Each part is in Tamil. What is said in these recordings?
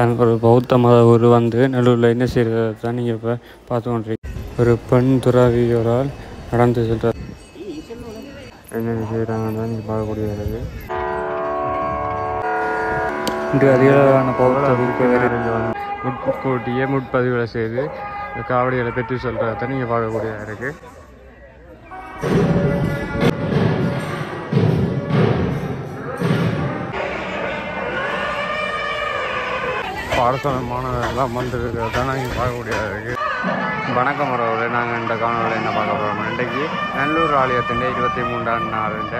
எனக்கு ஒரு பௌத்த மத ஊர் வந்து நல்லூரில் என்ன செய்கிறது தான் நீங்கள் இப்போ பார்த்து கொண்டிருக்கீங்க. ஒரு பெண் துறவியோரால் நடந்து செல்ற என்னென்ன செய்கிறாங்கன்னு தான் நீங்கள் பார்க்கக்கூடியது. இன்று அதிகமான பௌத்த முட்கூட்டியே முட்பதிவுகளை செய்து காவடிகளை பெற்று சொல்கிறத நீங்கள் பார்க்கக்கூடியதாக இருக்குது. பாடசாலை மாணவர்கள்லாம் வந்துருக்கிறத தான் நாங்கள் பார்க்கக்கூடியதாக இருக்குது. வணக்கம் உறவுகளே, நாங்கள் இந்த காணொலியில் என்ன பார்க்க போகிறோம், இன்றைக்கு நல்லூர் ஆலயத்தின் 23ஆம் நாளுன்ற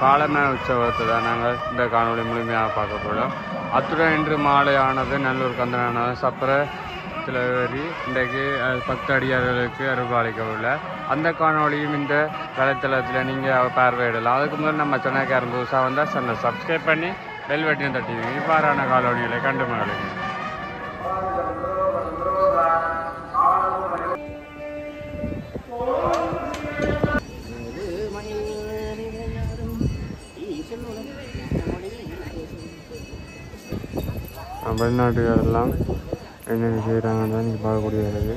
பாலம உற்சவத்தை தான் நாங்கள் இந்த காணொலி முழுமையாக பார்க்க போகிறோம். அத்துடன் இன்று மாலையானது நல்லூர் கந்தனான சப்பரத்தில் ஏறி இன்றைக்கு 10 அடியார்களுக்கு அருள்பாலிக்க உள்ள அந்த காணொலியும் இந்த வலைத்தளத்தில் நீங்கள் பார்வையிடலாம். அதுக்கு முதல் நம்ம சேனலுக்கு புதுசாக வந்தால் சேனலை சப்ஸ்கிரைப் பண்ணி பெல் பட்டனை தட்டிடுங்க. இவ்வாறான காணொலிகளை கண்டு மகிழுங்க. வெளிநாட்டுகளெல்லாம் என்னென்ன செய்கிறாங்கன்னு தான் நீங்கள் பார்க்கக்கூடியது.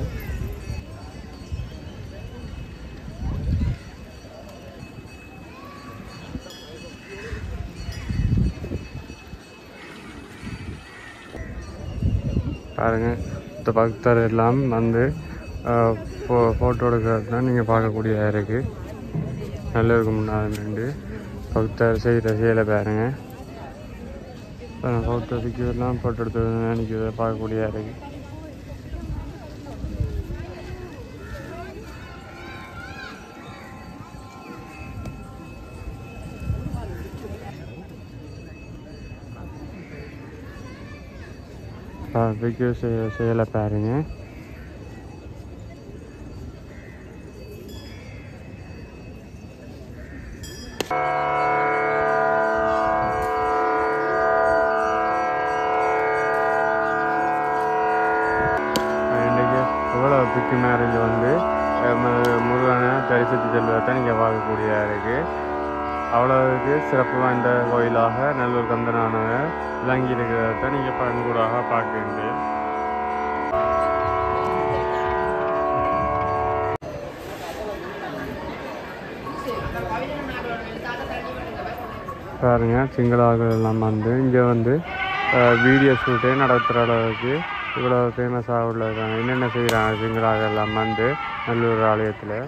பாருங்கள், இந்த பக்தர் எல்லாம் வந்து ஃபோட்டோ எடுக்கிறது தான் நீங்கள் பார்க்கக்கூடியதாக இருக்குது. நல்லூருக்கு முன்னால் நின்று பக்தர் செய்கிற செயலை பாருங்கள். பௌத்தத்துக்கு எல்லாம் ஃபோட்டோ எடுத்து நினைக்கிறத பார்க்கக்கூடியதாக இருக்குது. வீடியோ செயலை பாருங்க. இன்றைக்கு எவ்வளோ பிக்கு மேரேஜ் வந்து முருகனை தரிசித்து செல்வதை நீங்கள் பார்க்கக்கூடியதாக இருக்குது. அவ்வளவுக்கு சிறப்பு வாய்ந்த கோயிலாக நல்லூர் கந்தனானவர் விளங்கி இருக்கிறத நீங்கள் பண்கூடாக பார்க்குறீங்க. பாருங்க, சிங்களாக எல்லாம் வந்து இங்கே வந்து வீடியோ ஷூட்டே நடத்துகிற அளவுக்கு இவ்வளோ ஃபேமஸாக உள்ளதாங்க. என்னென்ன செய்கிறாங்க சிங்களாக எல்லாம் வந்து நல்லூர் ஆலயத்தில்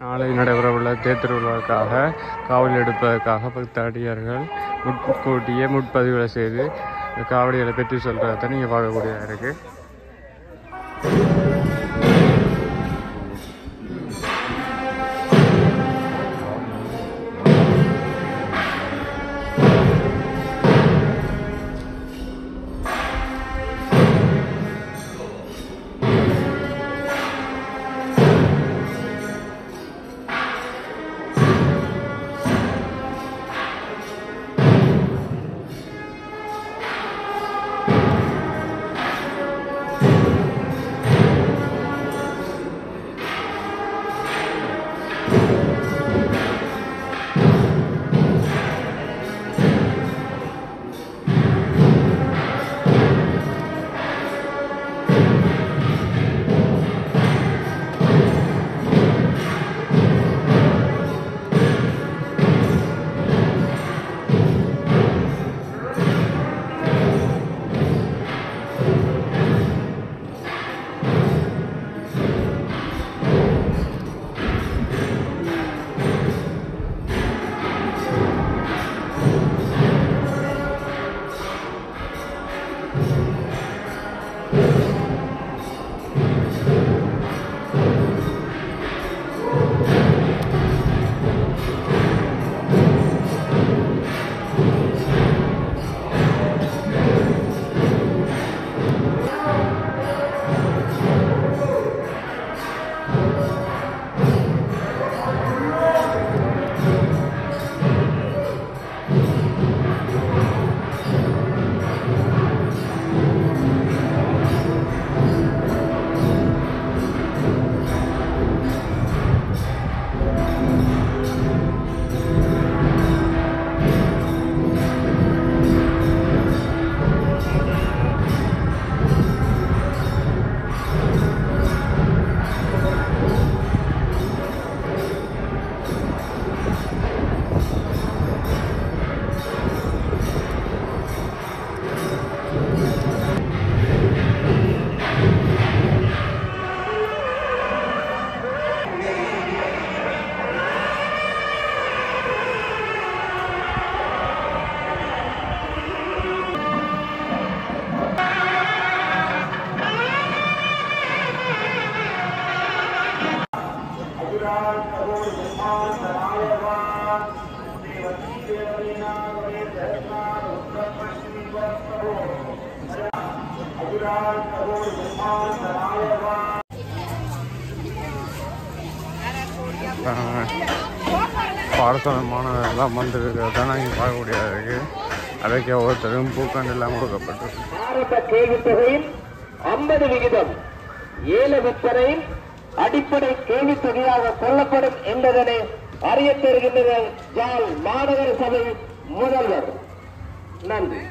நாளை நடைபெறவுள்ள தேர்திருவிழாவுக்காக காவல் எடுப்பதற்காக பக்தடியார்கள் முட்கூட்டியே முட்பதிவுகளை செய்து காவடிகளை பெற்று சொல்கிறத நீங்கள் பார்க்கக்கூடியதாக இருக்குது. பாடசாலமான எல்லாம் வந்துருக்கிறத நாங்கள் பார்க்கக்கூடியதாக இருக்குது. அதற்கு ஒவ்வொருத்தரும் பூக்கண்டு எல்லாம் கொடுக்கப்பட்டிருக்கு. ஆரம்ப கேள்வித் தொகையில் 50% ஏல விற்பனையில் அடிப்படை கேள்வித் தொகையாக கொள்ளப்படும் என்பதனை அறிய தருகின்ற யாழ் மாநகர சபை முதல்வர். நன்றி.